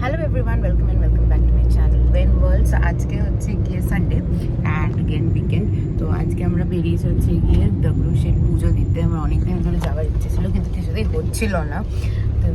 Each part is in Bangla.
Hello everyone, welcome back to my channel Wen Worlds. আজকে হচ্ছে গিয়ে সানডে অ্যান্ড অ্যাগেন উইকেন্ড। তো আজকে আমরা বেরিয়েছি হচ্ছে গিয়ে দগড়ু শেঠ পুজো দিতে। আমার অনেক দিন ধরে যাওয়ার ইচ্ছে ছিল, কিন্তু কিছুতেই হচ্ছিল না।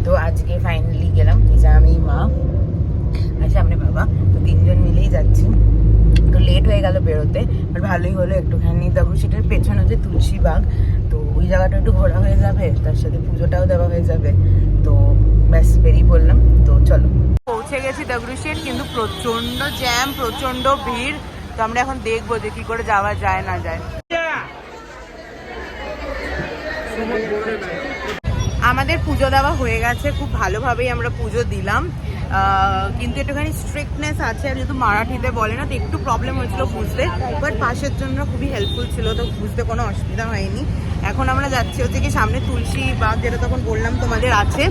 তো আজকে ফাইনালি গেলাম। যে আমি, মা আর সামনে বাবা, তো তিনজন মিলেই যাচ্ছি। একটু লেট হয়ে গেল বেরোতে, বাট ভালোই হলো। একটুখানি দগড়ু শেঠের পেছনে হচ্ছে তুলসী বাগ, তো ওই জায়গাটা একটু ঘোরা হয়ে যাবে, তার সাথে পুজোটাও দেওয়া হয়ে যাবে। তো ব্যাস বেরিয়ে পড়লাম। তো চলো, পৌঁছে গেছি দগড়ু শেঠ, কিন্তু প্রচন্ড জ্যাম, প্রচন্ড ভিড়। তো আমরা এখন দেখবো যে কি করে যাওয়া যায় না যায়। আমাদের পুজো দেওয়া হয়ে গেছে, খুব ভালোভাবেই আমরা পুজো দিলাম, কিন্তু একটুখানি স্ট্রিক্টনেস আছে। আর যেহেতু মারাঠিতে বলে না, তো একটু প্রবলেম হয়েছিল বুঝতে, বাট পাশের জন্য খুবই হেল্পফুল ছিল, তো বুঝতে কোনো অসুবিধা হয়নি। এখন আমরা যাচ্ছি হচ্ছে কি সামনে তুলসী বাগ, যেটা তখন বললাম তোমাদের আছে,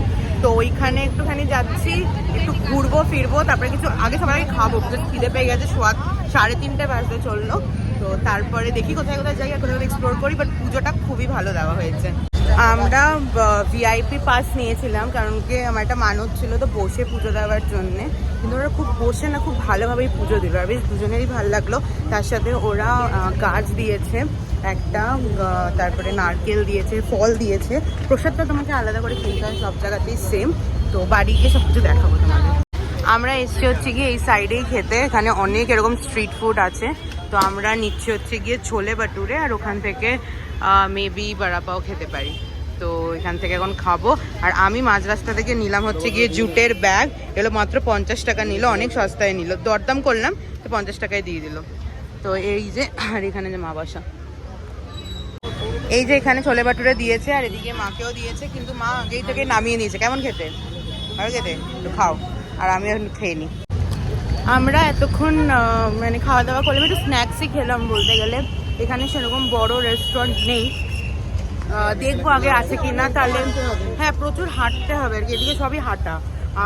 তো ওইখানে একটুখানি যাচ্ছি, একটু ঘুরবো ফিরবো, তারপরে কিছু আগে সবার আগে খাবো, বিকজ খিদে পেয়ে গেছে। 3:30 বাজতে চললো। তো তারপরে দেখি কোথায় কোথায় যাই, আর কোথায় এক্সপ্লোর করি। বাট পুজোটা খুবই ভালো দেওয়া হয়েছে। আমরা ভিআইপি পাস নিয়েছিলাম, কারণ কি আমার একটা মানত ছিল তো বসে পুজো দেওয়ার জন্যে, কিন্তু ওরা খুব বসে না, খুব ভালোভাবেই পুজো দিল, আর বেশ দুজনেরই ভালো লাগলো। তার সাথে ওরা গাছ দিয়েছে একটা, তারপরে নারকেল দিয়েছে, ফল দিয়েছে। প্রসাদটা তোমাকে আলাদা করে খেতে হয়, সব জায়গাতেই সেম। তো বাড়ি গিয়ে সব কিছু দেখাবো তোমাদের। আমরা এসছি হচ্ছে গিয়ে এই সাইডেই খেতে, এখানে অনেক এরকম স্ট্রিট ফুড আছে। তো আমরা নিচ্ছি হচ্ছে গিয়ে ছোলে বাটুরে, আর ওখান থেকে মেবি বড়াপাও খেতে পারি। তো এখান থেকে এখন খাবো। আর আমি মাঝ রাস্তা থেকে নিলাম হচ্ছে গিয়ে জুটের ব্যাগ, এগুলো মাত্র 50 টাকা নিল, অনেক সস্তায় নিল। দরদাম করলাম তো 50 টাকায় দিয়ে দিল। তো এই যে, আর এখানে যে মা বসা, এই যে এখানে ছোলে বাটুরে দিয়েছে, আর এদিকে মাকেও দিয়েছে, কিন্তু মা আগেই থেকে নামিয়ে নিয়েছে। কেমন খেতে? ভালো খেতে? একটু খাও, আর আমি এখন খেয়ে নিই। আমরা এতক্ষণ মানে খাওয়া দাওয়া করলাম, একটু স্ন্যাক্সই খেলাম বলতে গেলে। এখানে সেরকম বড় রেস্টুরেন্ট নেই, দেখবো আগে আছে কি না। তাহলে হ্যাঁ, প্রচুর হাঁটতে হবে আর কি, এদিকে সবই হাঁটা।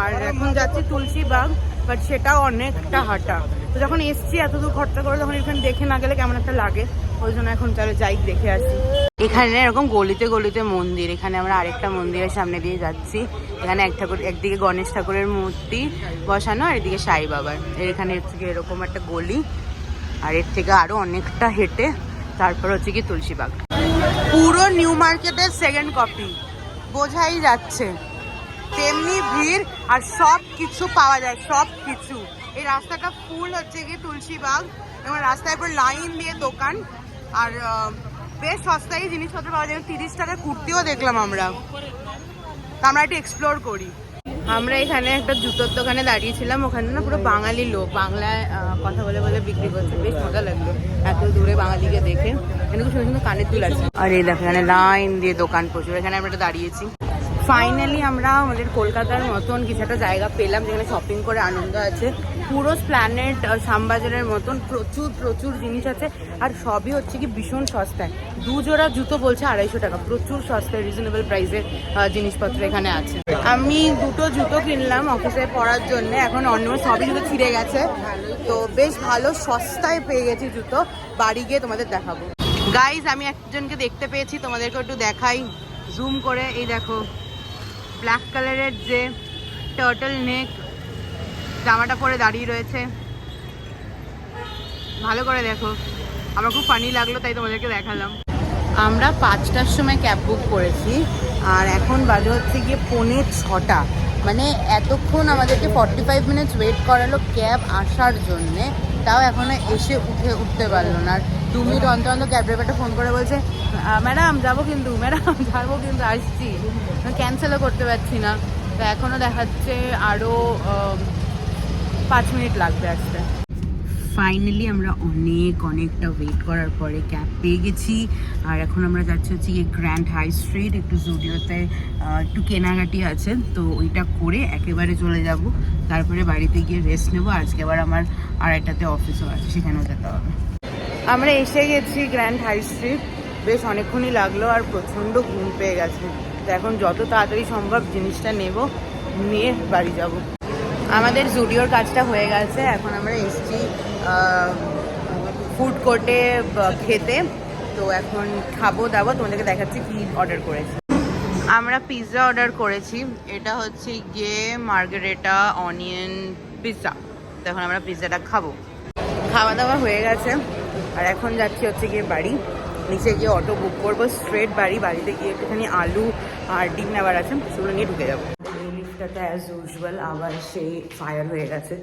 আর এখন যাচ্ছি তুলসী বাগ, বাট সেটাও অনেকটা হাঁটা। তো যখন এসছি এত দূর খরচা করে, তখন এখানে দেখে না গেলে কেমন একটা লাগে, ওই জন্য এখন চলো যাই, দেখে আসি। এখানে এরকম গলিতে গলিতে মন্দির। এখানে আমরা আরেকটা মন্দিরের সামনে দিয়ে যাচ্ছি। এখানে একদিকে গণেশ ঠাকুরের মূর্তি বসানো, আর এদিকে সাই বাবার। এখানে হচ্ছে কি এরকম একটা গলি, আর এর থেকে আরো অনেকটা হেঁটে তারপর হচ্ছে কি তুলসী বাগ। পুরো নিউ মার্কেটের সেকেন্ড কপি, বোঝাই যাচ্ছে। তেমনি ভিড়, আর সব কিছু পাওয়া যায়, সব কিছু। এই রাস্তাটা ফুল হচ্ছে গিয়ে তুলসী বাগ, এবং রাস্তায় পুরো লাইন দিয়ে দোকান, আর বেশ সস্তায় জিনিসপত্র পাওয়া যায়। 30 টাকার কুর্তিও দেখলাম আমরা। তো আমরা একটু এক্সপ্লোর করি। আমরা এখানে একটা জুতোর দোকানে দাঁড়িয়েছিলাম, ওখানে না পুরো বাঙালি লোক বাংলায় কথা বলে বলে বিক্রি করছে, বেশ মজা লাগলো এত দূরে বাঙালিকে দেখে। এখানে খুব সুন্দর সুন্দর কানের দুল আছে, আর এই দেখো এখানে লাইন দিয়ে দোকান প্রচুর। এখানে আমরা দাঁড়িয়েছি। ফাইনালি আমরা আমাদের কলকাতার মতন কিছু একটা জায়গা পেলাম, যেখানে শপিং করে আনন্দ আছে। পুরো স্প্ল্যানেড শ্যামবাজারের মতন প্রচুর প্রচুর জিনিস আছে, আর সবই হচ্ছে কি ভীষণ সস্তায়। 2 জোড়া জুতো বলছে 250 টাকা, প্রচুর সস্তায়, রিজনেবল প্রাইসের জিনিসপত্র এখানে আছে। আমি 2টো জুতো কিনলাম অফিসে পরার জন্য, এখন অন্য সবই জুতো ছিঁড়ে গেছে, তো বেশ ভালো সস্তায় পেয়ে গেছি জুতো। বাড়ি গিয়ে তোমাদের দেখাবো। গাইজ, আমি একজনকে দেখতে পেয়েছি, তোমাদেরকে একটু দেখাই জুম করে। এই দেখো, ব্ল্যাক কালারের যে টার্টল নেক জামাটা পরে দাঁড়িয়ে রয়েছে, ভালো করে দেখো। আমার খুব ফানি লাগলো, তাই তোমাদেরকে দেখালাম। আমরা 5টার সময় ক্যাব বুক করেছি, আর এখন বাজে হচ্ছে গিয়ে 5:45। মানে এতক্ষণ আমাদেরকে 45 মিনিটস ওয়েট করালো ক্যাব আসার জন্যে, তাও এখনো এসে উঠতে পারলো না। আর 2 মিনিট অন্তর অন্তর ক্যাব ড্রাইভারটা ফোন করে বলছে, ম্যাডাম যাবো কিন্তু, ম্যাডাম যাবো কিন্তু, আসছি। ক্যান্সেলও করতে পারছি না। তো এখনও দেখাচ্ছে আরও 5 মিনিট লাগবে আসতে। ফাইনালি আমরা অনেকটা ওয়েট করার পরে ক্যাব পেয়ে গেছি, আর এখন আমরা যাচ্ছি হচ্ছে গিয়ে গ্র্যান্ড হাই স্ট্রিট। একটু জুডিওতে একটু কেনাকাটি আছে, তো ওইটা করে একেবারে চলে যাব। তারপরে বাড়িতে গিয়ে রেস্ট নেবো। আজকে আবার আমার 2:30তে অফিসও আছে, সেখানেও যেতে হবে। আমরা এসে গেছি গ্র্যান্ড হাই স্ট্রিট, বেশ অনেকক্ষণই লাগলো, আর প্রচণ্ড ঘুম পেয়ে গেছে। তো এখন যত তাড়াতাড়ি সম্ভব জিনিসটা নেব, নিয়ে বাড়ি যাব। আমাদের জুডিওর কাজটা হয়ে গেছে, এখন আমরা এসছি ফুড কোর্টে খেতে। তো এখন খাবো দাবো, তোমাদেরকে দেখাচ্ছি কি অর্ডার করেছি। আমরা পিৎজা অর্ডার করেছি, এটা হচ্ছে গিয়ে মার্গারেটা অনিয়ন পিৎজা। তো এখন আমরা পিৎজাটা খাবো। খাওয়া দাওয়া হয়ে গেছে আর এখন যাচ্ছি হচ্ছে গিয়ে বাড়ি, নিচে গিয়ে অটো বুক করবো স্ট্রেট বাড়ি। বাড়িতে গিয়ে একটুখানি আলু আর ডিম নেওয়ার আছে, সেগুলো নিয়ে ঢুকে যাবো। লিফটটাতে অ্যাজ ইউজুয়াল আবার সেই ফায়ার হয়ে গেছে,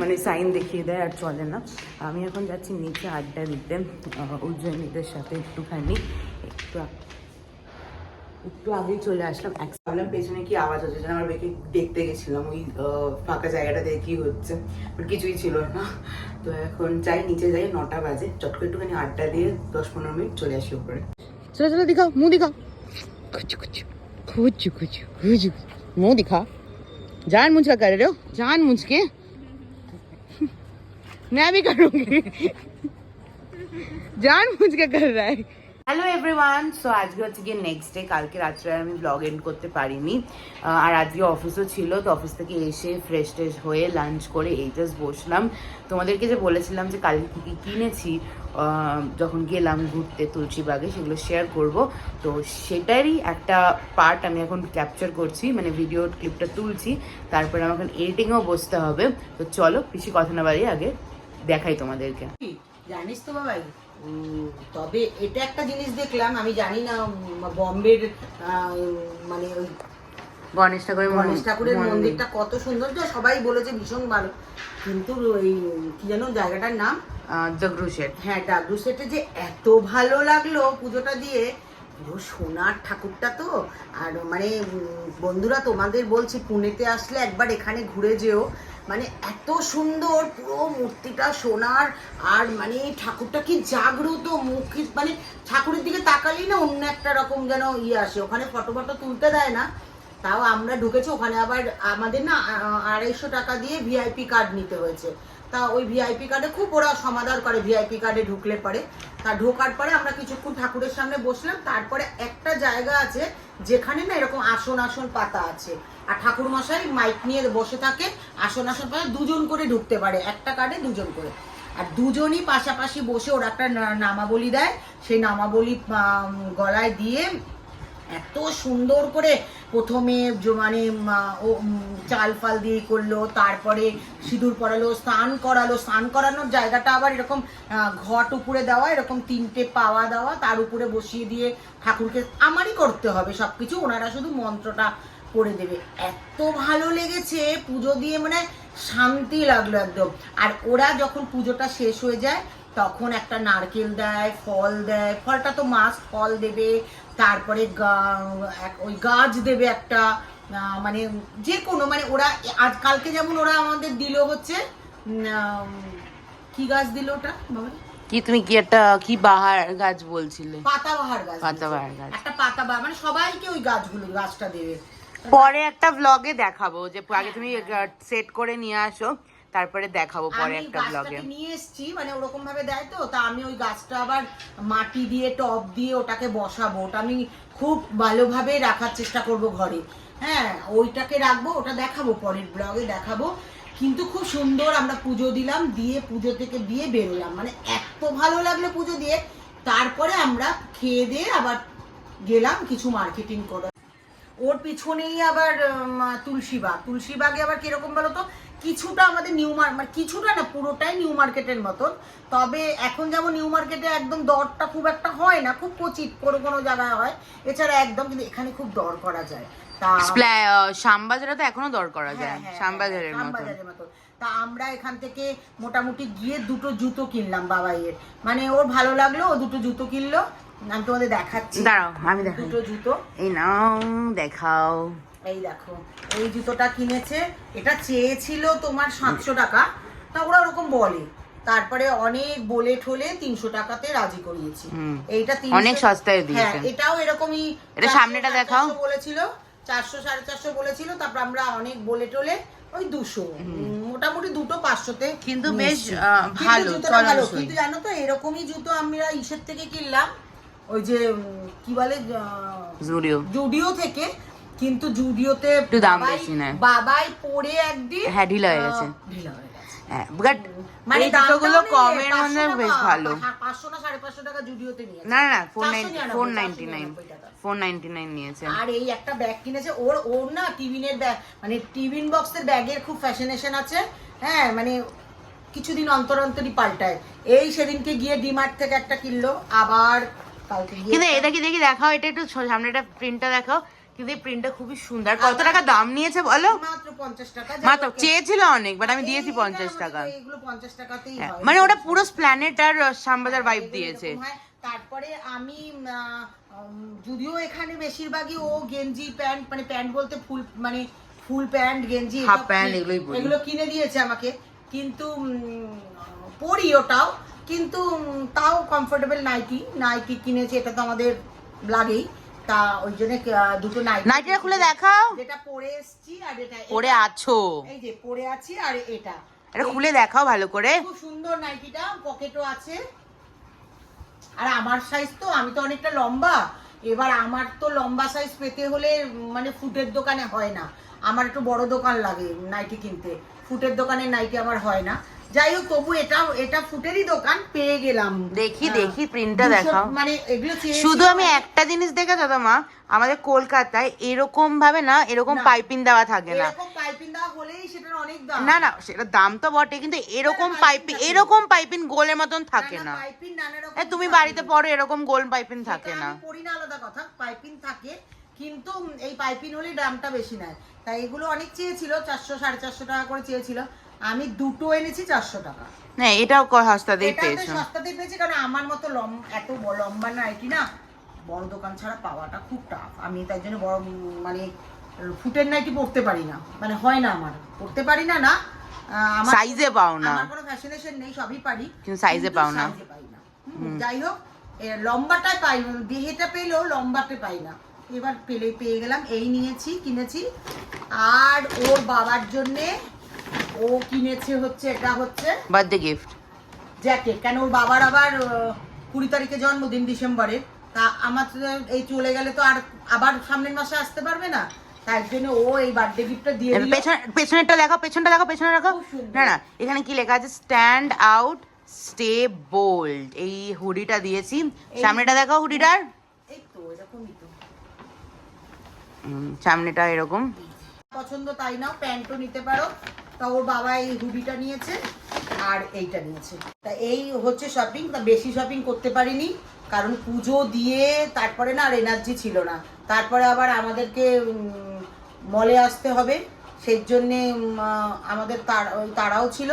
মানে সাইন দেখিয়ে দেয় আর চলে না। আমি এখন যাচ্ছি নিচে আড্ডা দিতে উজ্জয়িনীদের সাথে একটুখানি। একটু আগেই চলে আসলাম, ভাবলাম পেছনে কি আওয়াজ হচ্ছে, যেন আমার বেঁকে দেখতে গেছিলাম ওই ফাঁকা জায়গাটাতে কি হচ্ছে, বাট কিছুই ছিল না। তো এখন যাই, নিচে যাই, 9টা বাজে, চট করে একটুখানি আড্ডা দিয়ে 10-15 মিনিট চলে আসি উপরে। চলো চলো দিখাও, মুँহ দিখাও, कुछ कुछ कुछ कुछ कुछ मुँह दिखा, जान मुझ का कर रहे हो, जान मुझ के मैं भी करूँगी, जान मुझ के कर रहा है। হ্যালো এভরিওয়ান, সো আজকে হচ্ছে গিয়ে নেক্সট ডে। কালকে রাত্রে আমি ব্লগ এন্ড করতে পারিনি, আর আজকে অফিসও ছিল। তো অফিস থেকে এসে ফ্রেশ ট্রেশ হয়ে লাঞ্চ করে এই জাস্ট বসলাম। তোমাদেরকে যে বলেছিলাম যে কালকে কী কী কিনেছি যখন গেলাম ঘুরতে তুলসীবাগে, সেগুলো শেয়ার করব। তো সেটারই একটা পার্ট আমি এখন ক্যাপচার করছি, মানে ভিডিও ক্লিপটা তুলছি, তারপরে আমার এখন এডিটিংও বসতে হবে। তো চলো বেশি কথা না বাড়িয়ে আগে দেখাই তোমাদেরকে। জানিস তো বাবাই, তবে এটা একটা জিনিস দেখলাম, আমি জানি না বম্বের মানে ওই গণেশ ঠাকুরের মন্দিরটা কত সুন্দর, তো সবাই বলেছে ভীষণ ভালো, কিন্তু ওই কি যেন জায়গাটার নাম, ডাগরু শেড। হ্যাঁ, ডাগরু শেডে যে এত ভালো লাগলো পুজোটা দিয়ে, পুরো সোনার ঠাকুরটা তো। আর মানে বন্ধুরা তোমাদের বলছি, পুনেতে আসলে একবার এখানে ঘুরে যেও, মানে এত সুন্দর পুরো মূর্তিটা সোনার। আর মানে ঠাকুরটা কি জাগ্রত, মুখ মানে ঠাকুরের দিকে তাকালেই না অন্য একটা রকম যেন ইয়ে আসে। ওখানে ফটো তুলতে দেয় না, তাও আমরা ঢুকেছি ওখানে। আবার আমাদের না 250 টাকা দিয়ে ভিআইপি কার্ড নিতে হয়েছে। তা ওই ভিআইপি কার্ডে খুব ওরা সমাদর করে, ভিআইপি কার্ডে ঢুকলে পরে। তা ঢোকার পরে আমরা কিছুক্ষণ ঠাকুরের সামনে বসলাম, তারপরে একটা জায়গা আছে যেখানে না এরকম আসন পাতা আছে, আর ঠাকুর মশাই মাইক নিয়ে বসে থাকে। আসন পাতা 2জন করে ঢুকতে পারে, একটা কার্ডে 2জন করে। আর দুজনই পাশাপাশি বসে ওরা একটা নামাবলী দেয়, সেই নামাবলী গলায় দিয়ে এত সুন্দর করে প্রথমে মানে চাল ফাল দিয়ে করলো, তারপরে সিঁদুর পরালো, স্নান করানোর জায়গাটা আবার এরকম ঘট উপরে দেওয়া, এরকম 3টে পাওয়া দেওয়া, তার উপরে বসিয়ে দিয়ে ঠাকুরকে আমারই করতে হবে সবকিছু, ওনারা শুধু মন্ত্রটা করে দেবে। এত ভালো লেগেছে পুজো দিয়ে, মানে শান্তি লাগলো একদম। আর ওরা যখন পুজোটা শেষ হয়ে যায় তখন একটা নারকেল দেয়, ফল দেয়, ফলটা তো মাস্ট, ফল দেবে, তারপরে ওই গাছ দেবে একটা, মানে যে কোনো, মানে ওরা আজ কালকে যেমন ওরা আমাদের দিল হচ্ছে কি গাছ দিল ওটা কি, তুমি কি একটা কি বাহার গাছ বলছিলে? পাতাবাহার গাছ, একটা পাতাবাহার, মানে সবাইকে ওই গাছটা দেবে। পরে একটা ব্লগে দেখাবো, যে আগে তুমি সেট করে নিয়ে আসো, তারপরে দেখাবো পরে একটা ব্লগে। আমি নিয়ে এসেছি, মানে ওরকম ভাবে দেয় তো, তা আমি ওই গাছটা আবার মাটি দিয়ে টব দিয়ে ওটাকে বসাবো, ওটা আমি খুব ভালোভাবে রাখার চেষ্টা করব ঘরে। হ্যাঁ, ওইটাকে রাখবো, ওটা দেখাবো পরের ব্লগে দেখাবো। কিন্তু খুব সুন্দর আমরা পুজো দিলাম, দিয়ে পুজো থেকে দিয়ে বেরোলাম, মানে এত ভালো লাগলো পুজো দিয়ে। তারপরে আমরা খেয়ে দিয়ে আবার গেলাম কিছু মার্কেটিং করে। ওর পিছনেই আবার তুলসীবাগে আবার কিরকম বলো তো, কিছুটা আমাদের নিউ মার্কেট, কিছুটা না পুরোটাই নিউ মার্কেটের মতন। তবে এখন যেমন নিউ মার্কেটে একদম দরটা খুব একটা হয় না, খুব কচিত কোনো জায়গায় হয়, এছাড়া একদম, কিন্তু এখানে খুব দর করা যায়। তা শ্যামবাজারে তো এখনো দর করা যায়, শ্যামবাজারের মতো। তা আমরা এখান থেকে মোটামুটি গিয়ে 2টো জুতো কিনলাম বাবাইয়ের, মানে ওর ভালো লাগলো, ও 2টো জুতো কিনলো। আমি তোমাদের দেখাচ্ছি, দাঁড়াও আমি দেখাই। 2টো জুতো এই নাও, দেখাও। এই দেখো, এই জুতোটা কিনেছে, এটা চেয়েছিল তোমার 700 টাকা, তা ওরা ওরকম বলে, তারপরে অনেক বলে ঠলে 300 টাকাতে রাজি করিয়েছি। এইটা অনেক সস্তায় দিয়েছে। হ্যাঁ, এটাও এরকমই, এটা সামনেটা দেখাও, বলেছিল 400 450 বলেছিল, তারপর আমরা অনেক বলে টোলে ওই 200, মোটামুটি 2টো 500তে, কিন্তু বেশ ভালো। কিন্তু জানো তো এরকমই জুতো আমরা ইসের থেকে কিনলাম, ওই যে কি বলে জুডিও থেকে, কিন্তু জুডিওতে একটু দাম বেশি নেয়। বাবাই পরে একদিন হ্যাঁ ঢিলা হয়ে গেছে। হ্যাঁ বাট মানে এই জুতোগুলো কমের মধ্যে বেশ ভালো। 500 না 550 টাকা জুডিওতে নিয়েছে। না না 499 499 নিয়েছে। আর এই একটা ব্যাগ কিনেছে ওর না টিফিনের ব্যাগ, মানে টিফিন বক্সের ব্যাগের খুব ফ্যাশনেশন আছে। হ্যাঁ মানে কিছুদিন অন্তর অন্তরই পাল্টায়। এই সেদিনকে গিয়ে ডিমার্ট থেকে একটা কিনলো, আবার কালকে গিয়ে কিন্তু এটা কি দেখি দেখাও, এটা একটু সামনে একটা প্রিন্টটা দেখাও। কিন্তু এই প্রিন্টটা খুবই সুন্দর। কত টাকা দাম নিয়েছে বলো? মাত্র 50 টাকা। মাত্র চেয়েছিল অনেক, বাট আমি দিয়েছি 50 টাকা। এগুলো 50 টাকাতেই হয়। মানে ওটা পুরো স্প্ল্যানেট আর শ্যামবাজার ভাইব দিয়েছে। তারপরে আমি যদিও এখানে বেশিরভাগই ও গেঞ্জি প্যান্ট, মানে প্যান্ট বলতে ফুল প্যান্ট গেঞ্জি হাফ প্যান্ট এগুলো কিনে দিয়েছে আমাকে, কিন্তু পরি ওটাও, কিন্তু তাও কমফোর্টেবল নাইটি কিনেছে, এটা তো আমাদের লাগেই। তা ওই জন্য দুটো নাইটিটা খুলে দেখাও, যেটা পরে এসেছি আর এটা পরে আছো, এই যে পরে আছি, আর এটা খুলে দেখাও ভালো করে। খুব সুন্দর নাইটিটা, পকেটও আছে। আর আমার সাইজ তো, আমি তো অনেকটা লম্বা, এবার আমার তো লম্বা সাইজ পেতে হলে মানে ফুটের দোকানে হয় না, আমার একটু বড় দোকান লাগে নাইটি কিনতে, ফুটের দোকানে নাইটি আমার হয় না। যাই হোক, তবু এটা ফুটেরই দোকান, পেয়ে গেলাম। দেখি প্রিন্টটা দেখাও। মানে এগুলো শুধু আমি একটা জিনিস দেখেছো তো মা, আমাদের কলকাতায় এরকম ভাবে না, এরকম পাইপিং দেওয়া থাকে না। এরকম পাইপিং দেওয়া হলেই সেটার অনেক দাম। না সেটা দাম তো বটে, কিন্তু এরকম পাইপিং গোলের মতন থাকে না। পাইপিং নানা রকম, তুমি বাড়িতে পড়ো, এরকম গোল পাইপিং থাকে না। আমি পড়ি না, আলাদা কথা, পাইপিং থাকে, কিন্তু এই পাইপিং হলে দামটা বেশি নেয়। তাই এগুলো অনেক চেয়েছিল, 400 450 টাকা করে চেয়েছিল, আমি দুটো এনেছি 400 টাকা। না এটাও সস্তাতেই পেয়েছো। সস্তাতেই পেয়েছি, কারণ আমার মতো এত লম্বা নাইটি না বড় দোকান ছাড়া পাওয়াটা খুব টাফ। আমি তাই জন্য বড় মানে ফুটের নাইটি পরতে পারি না, মানে হয় না আমার, পরতে পারি না। আমার সাইজে পাও না, আমার কোনো ফ্যাশনেশন নেই, সবই পারি, কিন্তু সাইজে পাও না। যাই হোক, লম্বাটাই পাই, দেহেটা পেলেও লম্বাতে পাই না। এবার পেয়ে গেলাম, এই কিনেছি। আর ওর বাবার জন্যে ও কিনেছে এটা হচ্ছে বার্থডে গিফট জ্যাকেট। কেন ওর বাবার আবার 20 তারিখে জন্মদিন, ডিসেম্বরের। তা আমার এই চলে গেলে তো আর আবার সামনের মাসে আসতে পারবে না, তার জন্য ও এই বার্থডে গিফটটা দিয়ে দিল। পেছনেরটা দেখাও, পেছনে রাখো। না এখানে কি লেখা আছে? Stand out, stay bold. এই হুডিটা দিয়েছি। সামনেটা দেখাও হুডিটার। এই তো এরকমই তো, সামনেটা এরকম। পছন্দ তাই নাও, প্যান্টও নিতে পারো। তা ওর বাবা এই হুডিটা নিয়েছে আর এইটা নিয়েছে। তা এই হচ্ছে শপিং। তা বেশি শপিং করতে পারিনি, কারণ পুজো দিয়ে তারপরে না আর এনার্জি ছিল না। তারপরে আবার আমাদেরকে মলে আসতে হবে, সেই জন্যে আমাদের তাড়াও ছিল।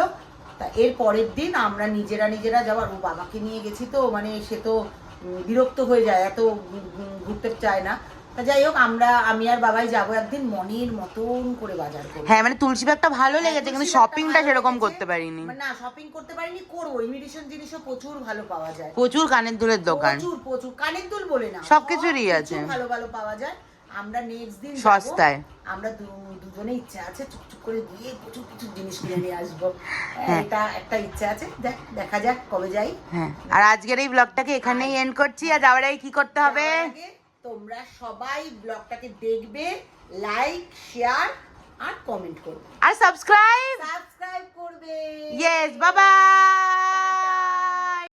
তা এর পরের দিন আমরা নিজেরা যাওয়ার, ও বাবাকে নিয়ে গেছি তো, মানে সে তো বিরক্ত হয়ে যায়, এত ঘুরতে চায় না। তা যাই হোক, আমি আর বাবাই যাবো একদিন, মনের মতন করে বাজার করবো। হ্যাঁ মানে তুলসী ব্যাগটা ভালো লেগেছে, কিন্তু শপিংটা সেরকম করতে পারিনি। না শপিং করতে পারিনি, করবো। ইমিটেশন জিনিসও প্রচুর ভালো পাওয়া যায়, প্রচুর কানের দুলের দোকান, প্রচুর কানের দুল বলে না, সবকিছুরই আছে, ভালো পাওয়া যায়। আমরা নেক্সট দিন সস্তায়, আমরা দুজনে ইচ্ছা আছে চুপচুপ করে গিয়ে প্রচুর কিছু জিনিস কিনে নিয়ে আসবো। এটা একটা ইচ্ছা আছে, দেখা যাক কবে যাই। হ্যাঁ, আর আজকের এই ব্লগটাকে এখানেই এন্ড করছি। আর যাওয়ার আগে কি করতে হবে? তোমরা সবাই ব্লগটাকে দেখবে, লাইক, শেয়ার আর কমেন্ট করবে, আর সাবস্ক্রাইব করবে। Yes, bye bye.